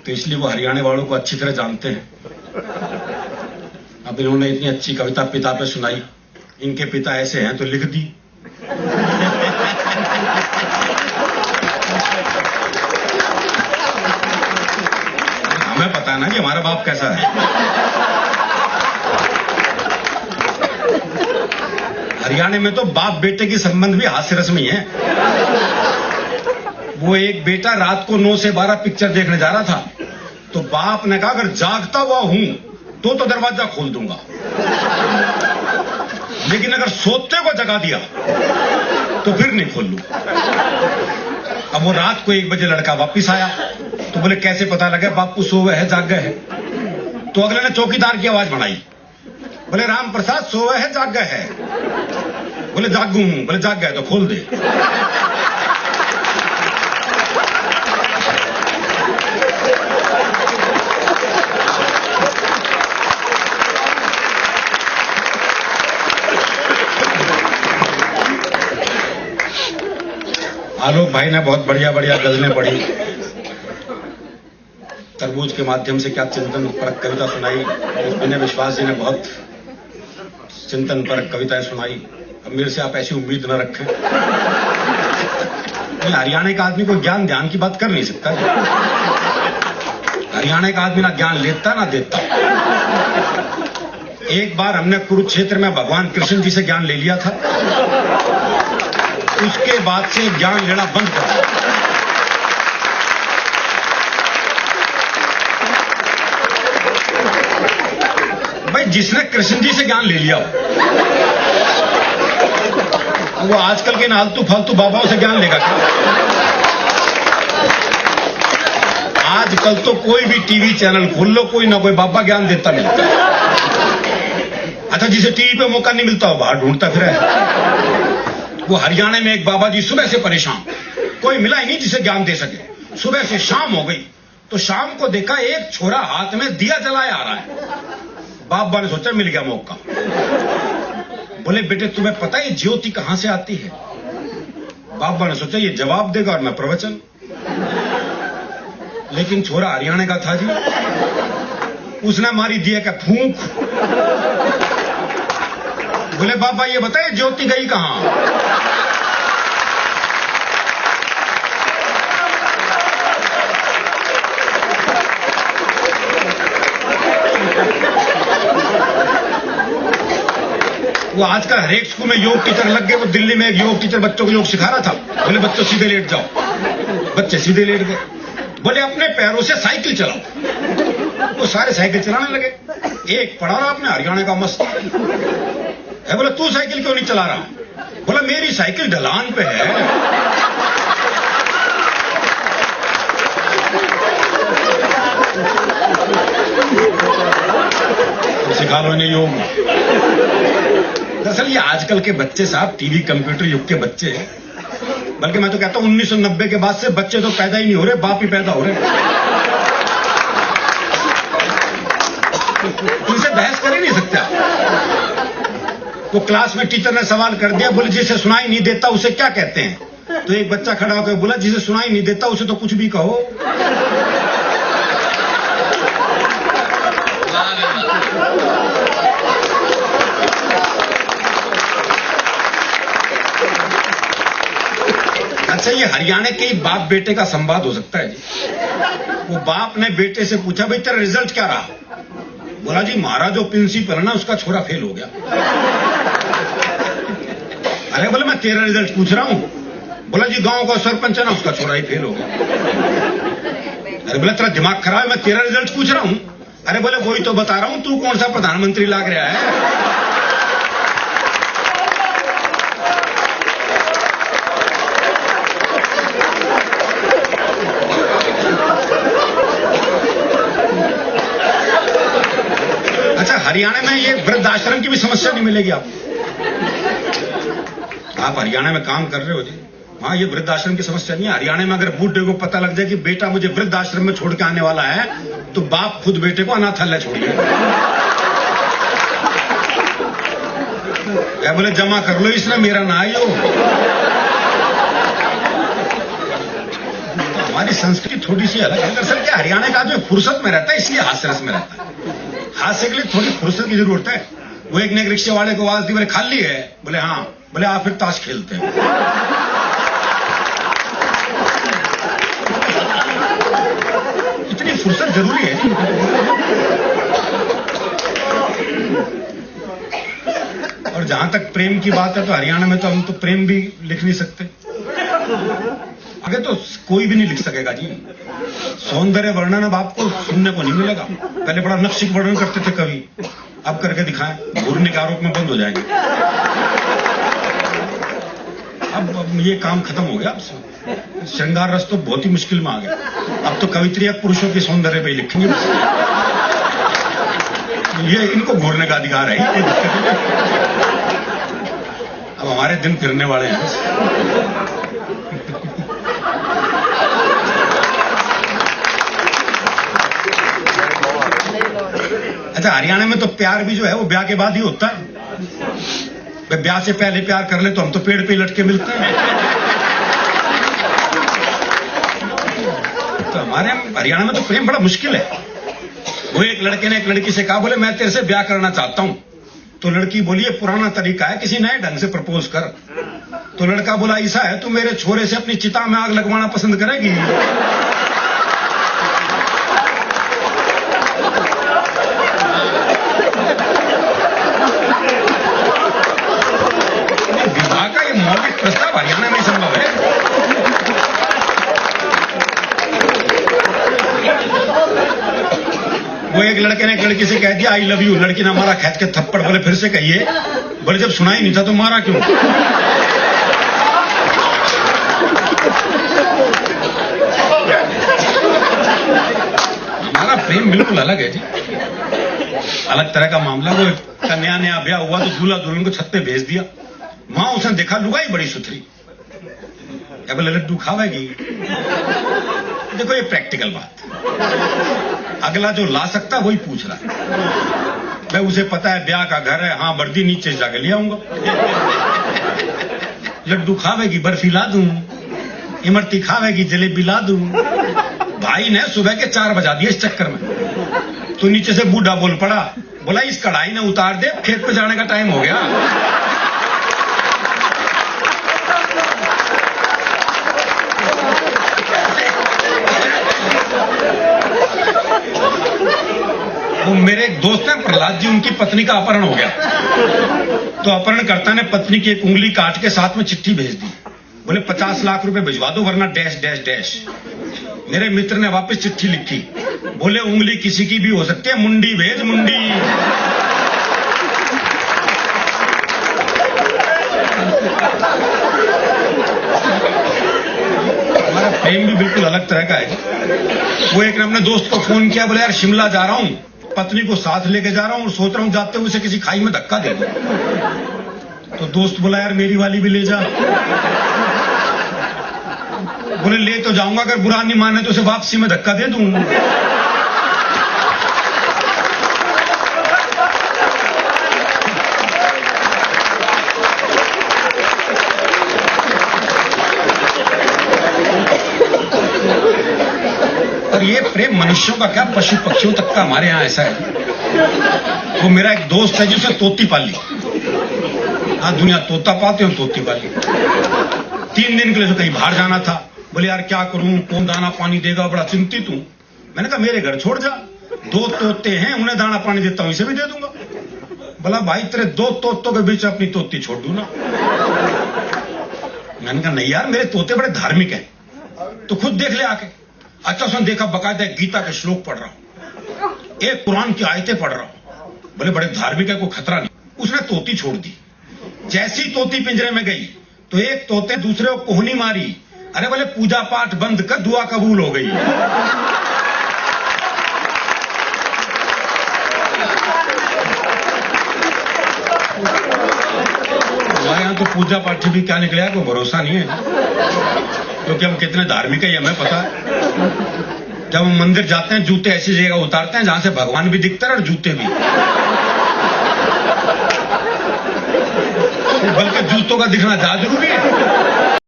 तो इसलिए वो हरियाणा वालों को अच्छी तरह जानते हैं। अब इन्होंने इतनी अच्छी कविता पिता पे सुनाई, इनके पिता ऐसे हैं तो लिख दी। हमें पता है ना कि हमारा बाप कैसा है। हरियाणा में तो बाप बेटे की संबंध भी हास्य रस में ही है। वो एक बेटा रात को 9 से 12 पिक्चर देखने जा रहा था, तो बाप ने कहा अगर जागता हुआ हूं तो दरवाजा खोल दूंगा, लेकिन अगर सोते को जगा दिया तो फिर नहीं खोल लूं। अब वो रात को 1 बजे लड़का वापिस आया, तो बोले कैसे पता लगा बापू सो गए है जाग गए है? तो अगले ने चौकीदार की आवाज बढ़ाई, बोले राम प्रसाद सो गए है जाग गए है? बोले जागू हूं। बोले जाग गए तो खोल दे। आलोक भाई ने बहुत बढ़िया बढ़िया गजलें पढ़ी, तरबूज के माध्यम से क्या चिंतन परक कविता सुनाई। विनय विश्वास जी ने बहुत चिंतन परक कविताएं सुनाई। अब मेरे से आप ऐसी उम्मीद न रखें। हरियाणा का आदमी को ज्ञान ध्यान की बात कर नहीं सकता। हरियाणा का आदमी ना ज्ञान लेता ना देता। एक बार हमने कुरुक्षेत्र में भगवान कृष्ण जी से ज्ञान ले लिया था, उसके बाद से ज्ञान लेना बंद कर दिया। भाई जिसने कृष्ण जी से ज्ञान ले लिया वो आजकल के नालतू फालतू बाबाओं से ज्ञान लेगा क्या? आजकल तो कोई भी टीवी चैनल खोल लो, कोई ना कोई बाबा ज्ञान देता मिलता है। अच्छा, जिसे टीवी पे मौका नहीं मिलता हो बाहर ढूंढता फिर है। वो हरियाणा में एक बाबा जी सुबह से परेशान, कोई मिला ही नहीं जिसे ज्ञान दे सके। सुबह से शाम हो गई तो शाम को देखा एक छोरा हाथ में दिया जलाया आ रहा है। बाबा ने सोचा मिल गया मौका। बोले बेटे तुम्हें पता है ज्योति कहां से आती है? बाबा ने सोचा ये जवाब देगा और मैं प्रवचन। लेकिन छोरा हरियाणा का था जी, उसने मारी दिया का फूंक। बोले बाबा ये बताइए ज्योति गई कहां? वो आजकल हर एक स्कूल में योग टीचर लग गए। वो दिल्ली में एक योग टीचर बच्चों को योग सिखा रहा था। बोले बच्चों सीधे लेट जाओ। बच्चे सीधे लेट गए। बोले अपने पैरों से साइकिल चलाओ। वो सारे साइकिल चलाने लगे। एक पढ़ा रहा अपने हरियाणा का मस्त है। बोले तू साइकिल क्यों नहीं चला रहा? बोला मेरी साइकिल ढलान पे है। सिखा लो इन्हें योग। दरअसल ये आजकल के बच्चे साहब टीवी कंप्यूटर युग के बच्चे हैं। बल्कि मैं तो कहता हूं 1990 के बाद से बच्चे तो पैदा ही नहीं हो रहे, बाप ही पैदा हो रहे। इनसे बहस कर ही नहीं सकता। वो क्लास में टीचर ने सवाल कर दिया, बोले जिसे सुनाई नहीं देता उसे क्या कहते हैं? तो एक बच्चा खड़ा होकर बोला जिसे सुनाई नहीं देता उसे तो कुछ भी कहो। अच्छा, ये हरियाणा के बाप बेटे का संवाद हो सकता है जी। वो बाप ने बेटे से पूछा भाई तेरा रिजल्ट क्या रहा? बोला जी हमारा जो प्रिंसिपल है ना उसका छोरा फेल हो गया। अरे बोले मैं तेरा रिजल्ट पूछ रहा हूं। बोला जी गांव का सरपंच है ना उसका छोरा ही फेल हो गया। अरे बोला तेरा दिमाग खराब है, मैं तेरा रिजल्ट पूछ रहा हूं। अरे बोले वही तो बता रहा हूं, तू कौन सा प्रधानमंत्री लाग रहा है? अच्छा, हरियाणा में ये वृद्धाश्रम की भी समस्या नहीं मिलेगी आपको। आप हरियाणा में काम कर रहे हो जी, हाँ ये वृद्धाश्रम की समस्या नहीं है। हरियाणा में अगर बूढ़े को पता लग जाए कि बेटा मुझे वृद्धाश्रम में छोड़ के आने वाला है, तो बाप खुद बेटे को अनाथालय छोड़िए। क्या बोले जमा कर लो इसने मेरा ना आयो। हमारी संस्कृति थोड़ी सी अलग है। दरअसल क्या हरियाणा का जो फुर्सत में रहता है इसलिए हास्य रस में रहता है। हास्य के लिए थोड़ी फुर्सत की जरूरत है। वो एक ने एक रिक्शे वाले को आवाज दी, बोले खाली है? बोले हाँ। बोले आप फिर ताश खेलते हैं। इतनी फुर्सत जरूरी है। और जहां तक प्रेम की बात है तो हरियाणा में तो हम तो प्रेम भी लिख नहीं सकते। आगे तो कोई भी नहीं लिख सकेगा जी। सौंदर्य वर्णन अब आपको सुनने को नहीं मिलेगा। पहले बड़ा नक्शिक वर्णन करते थे कवि, अब करके दिखाएं, घूरने के आरोप में बंद हो जाएंगे। अब ये काम खत्म हो गया। अब श्रृंगार रस तो बहुत ही मुश्किल में आ गया। अब तो कवित्री पुरुषों के सौंदर्य पे ही लिखेंगे। ये इनको घूरने का अधिकार है, कोई दिक्कत नहीं। अब हमारे दिन फिरने वाले हैं। अच्छा, हरियाणा में तो प्यार भी जो है वो ब्याह के बाद ही होता है। ब्याह से पहले प्यार कर ले तो हम तो पेड़ पे लटके मिलते हैं। तो हमारे हरियाणा में तो प्रेम बड़ा मुश्किल है। वो एक लड़के ने एक लड़की से कहा, बोले मैं तेरे से ब्याह करना चाहता हूं। तो लड़की बोली ये पुराना तरीका है, किसी नए ढंग से प्रपोज कर। तो लड़का बोला ऐसा है, तू मेरे छोरे से अपनी चिता में आग लगवाना पसंद करेगी? विवाह का ये मौलिक प्रस्ताव हरियाणा में संभव है। वो एक लड़के ने एक लड़की से कह दिया आई लव यू। लड़की ने मारा खींच के थप्पड़। बोले फिर से कहिए। बोले जब सुना ही नहीं था तो मारा क्यों? हमारा प्रेम बिल्कुल अलग है जी, अलग तरह का मामला। वो कन्या नया ब्याह हुआ तो दूल्हा दुल्हन को छत पे भेज दिया। वहां उसने देखा लुगाई बड़ी सुथरी। क्या बोले लड्डू खावेगी? देखो ये प्रैक्टिकल बात। अगला जो ला सकता वही पूछ रहा है। मैं उसे पता है ब्याह का घर है, हाँ वर्दी नीचे जाके ले आऊंगा। लड्डू खावेगी, बर्फी ला दूं। इमरती खावेगी, जलेबी ला दूं। भाई ने सुबह के 4 बजा दिए इस चक्कर में। तो नीचे से बूढ़ा बोल पड़ा, बोला इस कढ़ाई ने उतार दे, खेत पे जाने का टाइम हो गया। वो मेरे एक दोस्त हैं प्रहलाद जी, उनकी पत्नी का अपहरण हो गया। तो अपहरणकर्ता ने पत्नी की एक उंगली काट के साथ में चिट्ठी भेज दी। बोले 50 लाख रुपए भिजवा दो वरना डैश डैश डैश। मेरे मित्र ने वापस चिट्ठी लिखी। बोले उंगली किसी की भी हो सकती है, मुंडी भेज मुंडी। हमारा प्रेम भी बिल्कुल अलग तरह का है। वो एक ने अपने दोस्त को फोन किया, बोले यार शिमला जा रहा हूं, पत्नी को साथ लेके जा रहा हूं और सोच रहा हूं जाते हुए उसे किसी खाई में धक्का दे दूं। तो दोस्त बोला यार मेरी वाली भी ले जा। बोले ले तो जाऊंगा, अगर बुरा नहीं माने तो उसे वापसी में धक्का दे दूं। और ये प्रेम मनुष्यों का क्या पशु पक्षियों तक का हमारे यहाँ ऐसा है। वो मेरा एक दोस्त है जिसने तोती पाली। हाँ दुनिया तोता पाते हो, तोती पाली। 3 दिन के लिए तो कहीं बाहर जाना था। बोले यार क्या करूं, कौन दाना पानी देगा, बड़ा चिंतित हूं। मैंने कहा मेरे घर छोड़ जा, 2 तोते हैं, उन्हें दाना पानी देता हूं, इसे भी दे दूंगा। बोला भाई तेरे 2 तोतों के बीच अपनी तोती छोड़ दूं ना। मैंने कहा नहीं यार मेरे तोते बड़े धार्मिक हैं, तो खुद देख ले आके। अच्छा उसने देखा बकायदा गीता के श्लोक पढ़ रहा हूं, एक कुरान की आयतें पढ़ रहा हूं। बोले बड़े धार्मिक है, कोई खतरा नहीं। उसने तोती छोड़ दी। जैसी तोती पिंजरे में गई तो एक तोते दूसरे को कोहनी मारी। अरे बोले पूजा पाठ बंद कर, दुआ कबूल हो गई। हमारे यहाँ तो पूजा पाठ भी क्या निकलेगा कोई भरोसा नहीं है, क्योंकि हम कितने धार्मिक है ये हमें पता है। जब हम मंदिर जाते हैं जूते ऐसी जगह उतारते हैं जहां से भगवान भी दिखता है और जूते भी। बल्कि जूतों का दिखना ज्यादा जरूरी है।